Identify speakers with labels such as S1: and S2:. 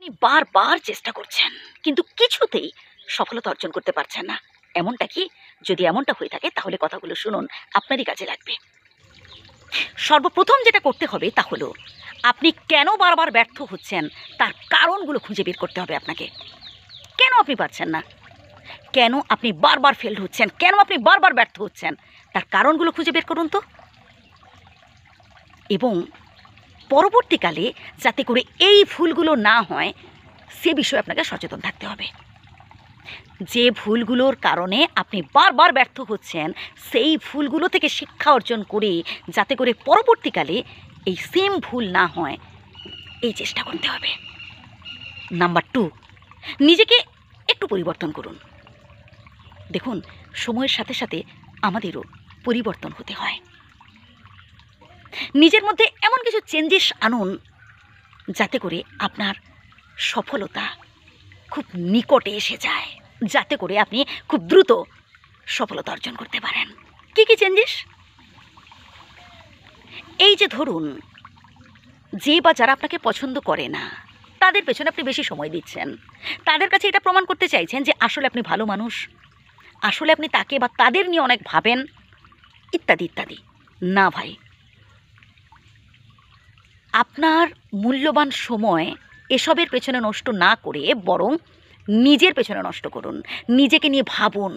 S1: আপনি বারবার চেষ্টা করছেন কিন্তু কিছুতেই সফলতা অর্জন করতে পারছেন না। এমনটা কি? যদি এমনটা হয়ে থাকে তাহলে কথাগুলো শুনুন, আপনারই কাজে লাগবে। সর্বপ্রথম যেটা করতে হবে তা হলো আপনি কেন বারবার ব্যর্থ হচ্ছেন তার কারণগুলো খুঁজে বের করতে হবে আপনাকে। কেন আপনি পারছেন না? কেন আপনি বারবার ফেল হচ্ছেন? কেন আপনি বারবার ব্যর্থ হচ্ছেন? তার কারণগুলো খুঁজে বের করুন তো। এবং পরবর্তীকালে যাতে করে এই ভুলগুলো না হয় সে বিষয়ে আপনাকে সচেতন থাকতে হবে। যে ভুলগুলোর কারণে আপনি বারবার ব্যর্থ হচ্ছেন সেই ভুলগুলো থেকে শিক্ষা অর্জন করে যাতে করে পরবর্তীকালে এই সেম ভুল না হয় এই চেষ্টা করতে হবে। নাম্বার 2, নিজেকে একটু পরিবর্তন করুন। দেখুন, সময়ের সাথে সাথে আমাদেরও পরিবর্তন হতে হয়। নিজের মধ্যে এমন কিছু চেঞ্জেস আনুন যাতে করে আপনার সফলতা খুব নিকটে এসে যায়, যাতে করে আপনি খুব দ্রুত সফলতা অর্জন করতে পারেন। কী কী চেঞ্জেস? এই যে ধরুন, যে বা যারা আপনাকে পছন্দ করে না তাদের পেছনে আপনি বেশি সময় দিচ্ছেন, তাদের কাছে এটা প্রমাণ করতে চাইছেন যে আসলে আপনি ভালো মানুষ, আসলে আপনি তাকে বা তাদের নিয়ে অনেক ভাবেন, ইত্যাদি ইত্যাদি। না ভাই, আপনার মূল্যবান সময় এসবের পেছনে নষ্ট না করে বরং নিজের পেছনে নষ্ট করুন। নিজেকে নিয়ে ভাবুন,